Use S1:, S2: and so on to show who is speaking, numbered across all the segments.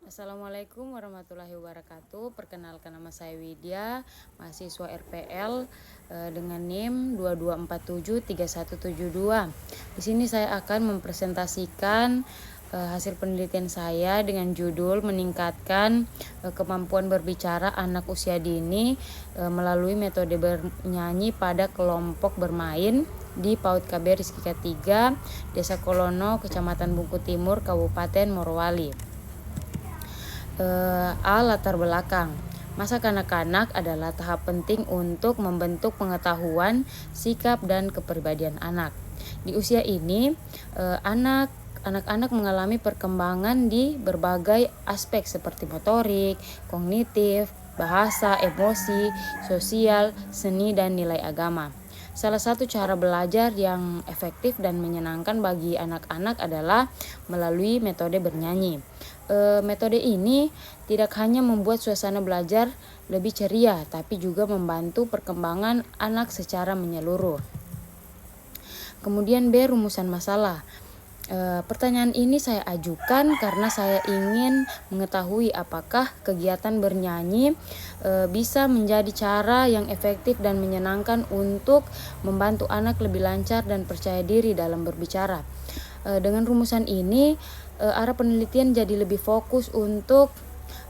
S1: Assalamualaikum warahmatullahi wabarakatuh. Perkenalkan, nama saya Widya, mahasiswa RPL dengan NIM 22473172. Di sini saya akan mempresentasikan hasil penelitian saya dengan judul meningkatkan kemampuan berbicara anak usia dini melalui metode bernyanyi pada kelompok bermain di PAUD KB Rizkika 3, Desa Kolono, Kecamatan Bungku Timur, Kabupaten Morowali. Latar belakang. Masa kanak-kanak adalah tahap penting untuk membentuk pengetahuan, sikap, dan kepribadian anak. Di usia ini, anak-anak mengalami perkembangan di berbagai aspek seperti motorik, kognitif, bahasa, emosi, sosial, seni, dan nilai agama. Salah satu cara belajar yang efektif dan menyenangkan bagi anak-anak adalah melalui metode bernyanyi. Metode ini tidak hanya membuat suasana belajar lebih ceria, tapi juga membantu perkembangan anak secara menyeluruh. Kemudian B, rumusan masalah. Pertanyaan ini saya ajukan karena saya ingin mengetahui apakah kegiatan bernyanyi bisa menjadi cara yang efektif dan menyenangkan untuk membantu anak lebih lancar dan percaya diri dalam berbicara. Dengan rumusan ini, arah penelitian jadi lebih fokus untuk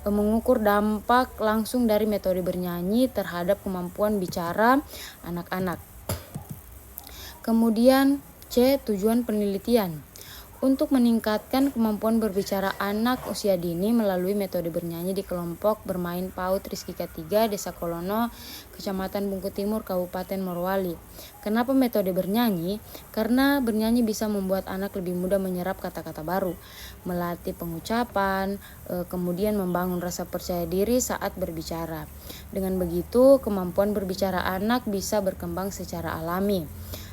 S1: mengukur dampak langsung dari metode bernyanyi terhadap kemampuan bicara anak-anak. Kemudian C, tujuan penelitian. Untuk meningkatkan kemampuan berbicara anak usia dini melalui metode bernyanyi di kelompok bermain PAUD Rizkika 3, Desa Kolono, Kecamatan Bungku Timur, Kabupaten Morowali. Kenapa metode bernyanyi? Karena bernyanyi bisa membuat anak lebih mudah menyerap kata-kata baru, melatih pengucapan, kemudian membangun rasa percaya diri saat berbicara. Dengan begitu, kemampuan berbicara anak bisa berkembang secara alami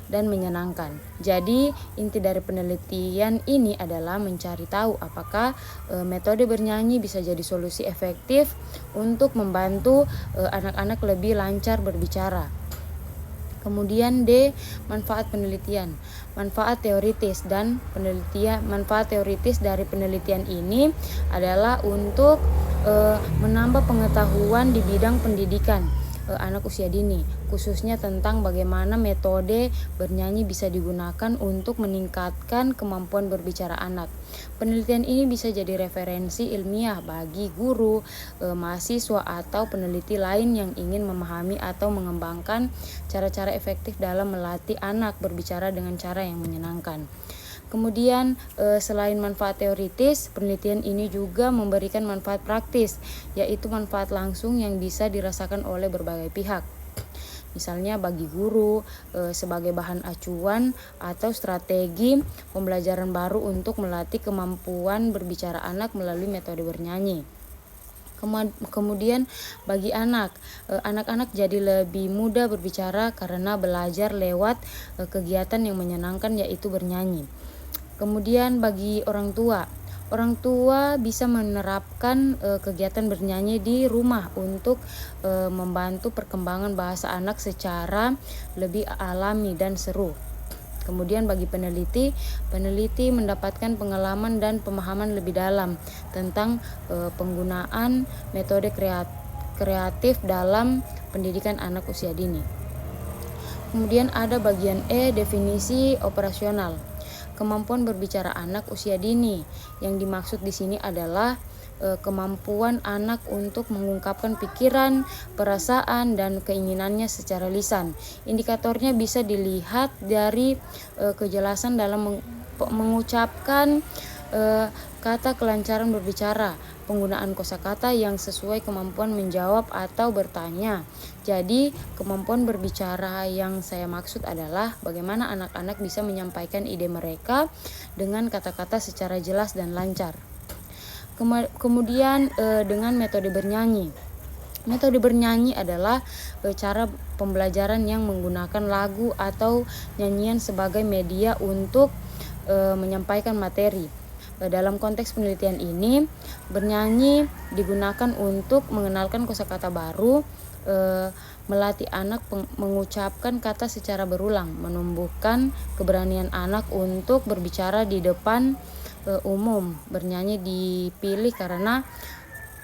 S1: dan menyenangkan. Jadi, inti dari penelitian ini adalah mencari tahu apakah metode bernyanyi bisa jadi solusi efektif untuk membantu anak-anak lebih lancar berbicara. Kemudian D, manfaat penelitian. Manfaat teoritis dari penelitian ini adalah untuk menambah pengetahuan di bidang pendidikan anak usia dini, khususnya tentang bagaimana metode bernyanyi bisa digunakan untuk meningkatkan kemampuan berbicara anak. Penelitian ini bisa jadi referensi ilmiah bagi guru, mahasiswa, atau peneliti lain yang ingin memahami atau mengembangkan cara-cara efektif dalam melatih anak berbicara dengan cara yang menyenangkan. Kemudian selain manfaat teoritis, penelitian ini juga memberikan manfaat praktis, yaitu manfaat langsung yang bisa dirasakan oleh berbagai pihak. Misalnya bagi guru sebagai bahan acuan atau strategi pembelajaran baru untuk melatih kemampuan berbicara anak melalui metode bernyanyi. Kemudian bagi anak-anak jadi lebih mudah berbicara karena belajar lewat kegiatan yang menyenangkan, yaitu bernyanyi. Kemudian bagi orang tua bisa menerapkan kegiatan bernyanyi di rumah untuk membantu perkembangan bahasa anak secara lebih alami dan seru. Kemudian bagi peneliti mendapatkan pengalaman dan pemahaman lebih dalam tentang penggunaan metode kreatif dalam pendidikan anak usia dini. Kemudian ada bagian E, definisi operasional. Kemampuan berbicara anak usia dini. Yang dimaksud di sini adalah kemampuan anak untuk mengungkapkan pikiran, perasaan, dan keinginannya secara lisan. Indikatornya bisa dilihat dari kejelasan dalam mengucapkan kata, kelancaran berbicara, penggunaan kosakata yang sesuai, kemampuan menjawab atau bertanya. Jadi, kemampuan berbicara yang saya maksud adalah bagaimana anak-anak bisa menyampaikan ide mereka dengan kata-kata secara jelas dan lancar. Kemudian dengan metode bernyanyi. Metode bernyanyi adalah cara pembelajaran yang menggunakan lagu atau nyanyian sebagai media untuk menyampaikan materi. Dalam konteks penelitian ini, bernyanyi digunakan untuk mengenalkan kosakata baru, melatih anak mengucapkan kata secara berulang, menumbuhkan keberanian anak untuk berbicara di depan umum. Bernyanyi dipilih karena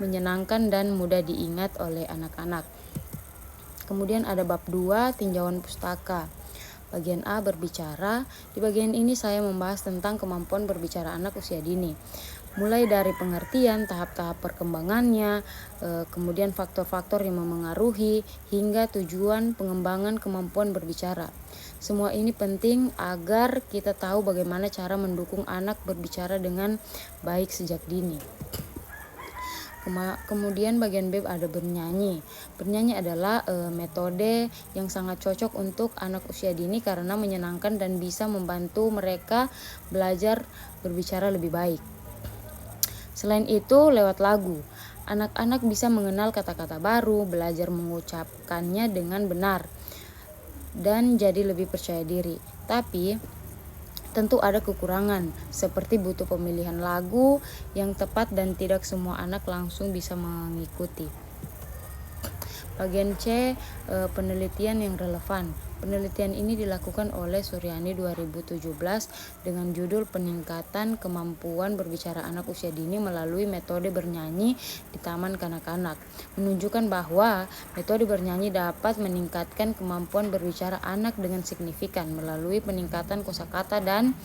S1: menyenangkan dan mudah diingat oleh anak-anak. Kemudian ada bab 2, tinjauan pustaka. Bagian A, berbicara. Di bagian ini saya membahas tentang kemampuan berbicara anak usia dini. Mulai dari pengertian, tahap-tahap perkembangannya, kemudian faktor-faktor yang memengaruhi, hingga tujuan pengembangan kemampuan berbicara. Semua ini penting agar kita tahu bagaimana cara mendukung anak berbicara dengan baik sejak dini. Kemudian bagian B ada bernyanyi. Bernyanyi adalah metode yang sangat cocok untuk anak usia dini karena menyenangkan dan bisa membantu mereka belajar berbicara lebih baik. Selain itu, lewat lagu, anak-anak bisa mengenal kata-kata baru, belajar mengucapkannya dengan benar, dan jadi lebih percaya diri. Tapi tentu ada kekurangan, seperti butuh pemilihan lagu yang tepat dan tidak semua anak langsung bisa mengikuti. Bagian C, penelitian yang relevan. Penelitian ini dilakukan oleh Suryani 2017 dengan judul Peningkatan Kemampuan Berbicara Anak Usia Dini melalui Metode Bernyanyi di Taman Kanak-kanak. Menunjukkan bahwa metode bernyanyi dapat meningkatkan kemampuan berbicara anak dengan signifikan melalui peningkatan kosakata dan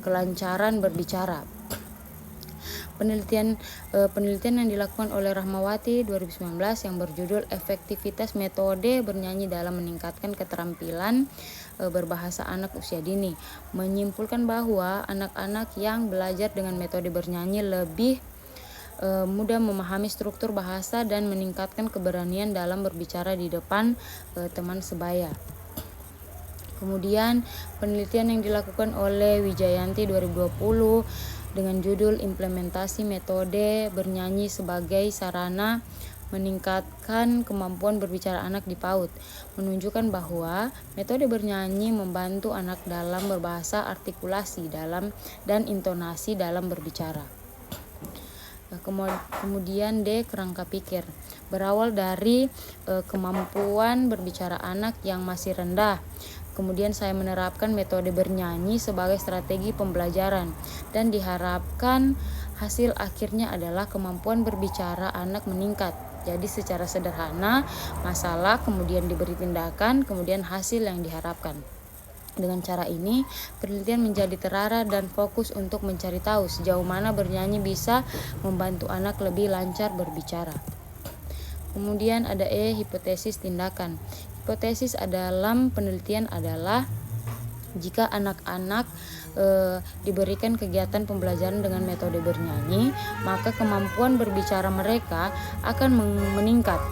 S1: kelancaran berbicara. Penelitian yang dilakukan oleh Rahmawati 2019 yang berjudul Efektivitas Metode Bernyanyi dalam Meningkatkan Keterampilan Berbahasa Anak Usia Dini menyimpulkan bahwa anak-anak yang belajar dengan metode bernyanyi lebih mudah memahami struktur bahasa dan meningkatkan keberanian dalam berbicara di depan teman sebaya. Kemudian penelitian yang dilakukan oleh Wijayanti 2020 dengan judul Implementasi Metode Bernyanyi sebagai Sarana Meningkatkan Kemampuan Berbicara Anak di PAUD menunjukkan bahwa metode bernyanyi membantu anak dalam berbahasa, artikulasi dalam dan intonasi dalam berbicara. Kemudian D, kerangka pikir. Berawal dari kemampuan berbicara anak yang masih rendah. Kemudian saya menerapkan metode bernyanyi sebagai strategi pembelajaran dan diharapkan hasil akhirnya adalah kemampuan berbicara anak meningkat. Jadi secara sederhana, masalah kemudian diberi tindakan, kemudian hasil yang diharapkan. Dengan cara ini, penelitian menjadi terarah dan fokus untuk mencari tahu sejauh mana bernyanyi bisa membantu anak lebih lancar berbicara. Kemudian ada E, hipotesis tindakan. Hipotesis dalam penelitian adalah jika anak-anak diberikan kegiatan pembelajaran dengan metode bernyanyi, maka kemampuan berbicara mereka akan meningkat.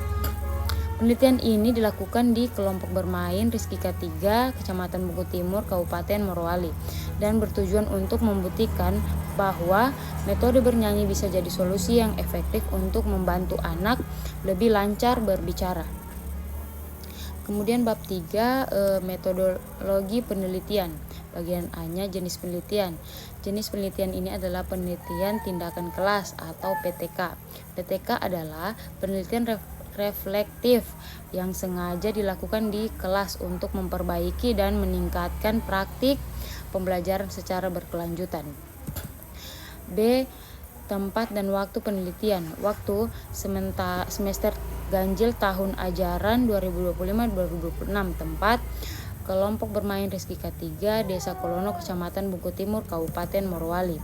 S1: Penelitian ini dilakukan di kelompok bermain Rizkika 3, Kecamatan Bungku Timur, Kabupaten Morowali, dan bertujuan untuk membuktikan bahwa metode bernyanyi bisa jadi solusi yang efektif untuk membantu anak lebih lancar berbicara. Kemudian bab 3, metodologi penelitian. Bagian A-nya jenis penelitian. Jenis penelitian ini adalah penelitian tindakan kelas atau PTK. PTK adalah penelitian reflektif yang sengaja dilakukan di kelas untuk memperbaiki dan meningkatkan praktik pembelajaran secara berkelanjutan. B, tempat dan waktu penelitian. Waktu semester ganjil tahun ajaran 2025-2026. Tempat kelompok bermain Rizkika 3, Desa Kolono, Kecamatan Bungku Timur, Kabupaten Morowali.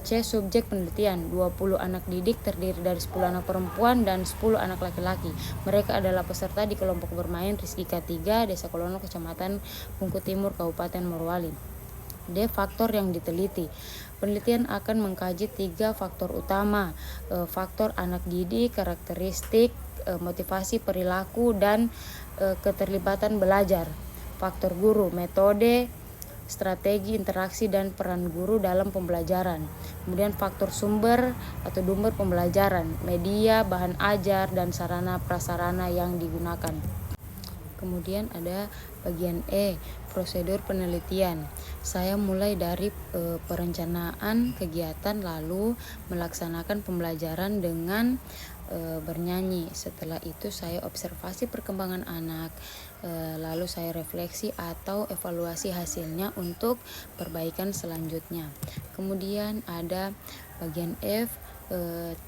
S1: C, subjek penelitian. 20 anak didik terdiri dari 10 anak perempuan dan 10 anak laki-laki. Mereka adalah peserta di kelompok bermain Rizkika 3, Desa Kolono, Kecamatan Bungku Timur, Kabupaten Morowali. D, faktor yang diteliti. Penelitian akan mengkaji 3 faktor utama, faktor anak didik, karakteristik, motivasi perilaku, dan keterlibatan belajar. Faktor guru, metode, strategi, interaksi, dan peran guru dalam pembelajaran. Kemudian faktor sumber atau sumber pembelajaran, media, bahan ajar, dan sarana prasarana yang digunakan. Kemudian ada bagian E, prosedur penelitian. Saya mulai dari perencanaan kegiatan lalu melaksanakan pembelajaran dengan bernyanyi. Setelah itu saya observasi perkembangan anak, lalu saya refleksi atau evaluasi hasilnya untuk perbaikan selanjutnya. Kemudian ada bagian F,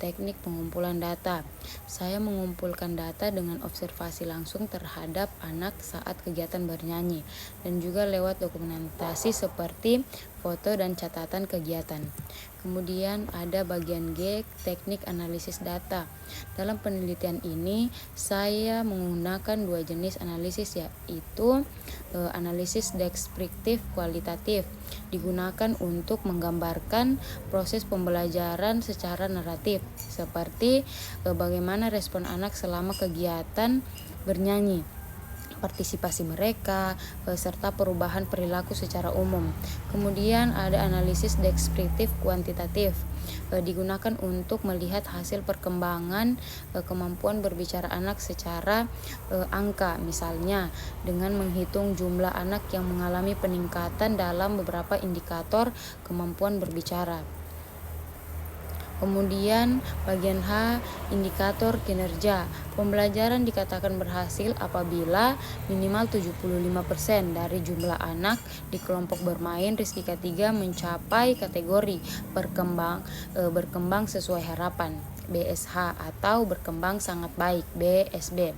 S1: teknik pengumpulan data. Saya mengumpulkan data dengan observasi langsung terhadap anak saat kegiatan bernyanyi dan juga lewat dokumentasi seperti foto dan catatan kegiatan. Kemudian ada bagian G, teknik analisis data. Dalam penelitian ini saya menggunakan dua jenis analisis, yaitu analisis deskriptif kualitatif, digunakan untuk menggambarkan proses pembelajaran secara naratif, seperti bagaimana respon anak selama kegiatan bernyanyi, partisipasi mereka, serta perubahan perilaku secara umum. Kemudian ada analisis deskriptif kuantitatif, digunakan untuk melihat hasil perkembangan kemampuan berbicara anak secara angka, misalnya dengan menghitung jumlah anak yang mengalami peningkatan dalam beberapa indikator kemampuan berbicara. Kemudian bagian H, indikator kinerja. Pembelajaran dikatakan berhasil apabila minimal 75% dari jumlah anak di kelompok bermain Rizky K3 mencapai kategori berkembang sesuai harapan BSH atau berkembang sangat baik BSB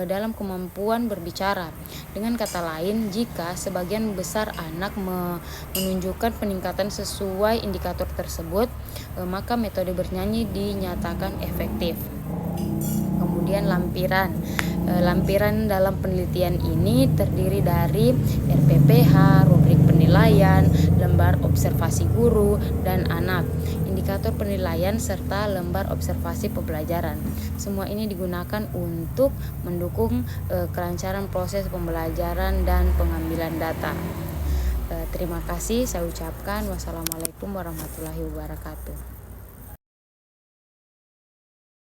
S1: dalam kemampuan berbicara. Dengan kata lain, jika sebagian besar anak menunjukkan peningkatan sesuai indikator tersebut, maka metode bernyanyi dinyatakan efektif. Kemudian lampiran. Lampiran dalam penelitian ini terdiri dari RPPH, rubrik penilaian, lembar observasi guru dan anak, indikator penilaian, serta lembar observasi pembelajaran. Semua ini digunakan untuk mendukung kelancaran proses pembelajaran dan pengambilan data. Terima kasih saya ucapkan. Wassalamualaikum warahmatullahi wabarakatuh.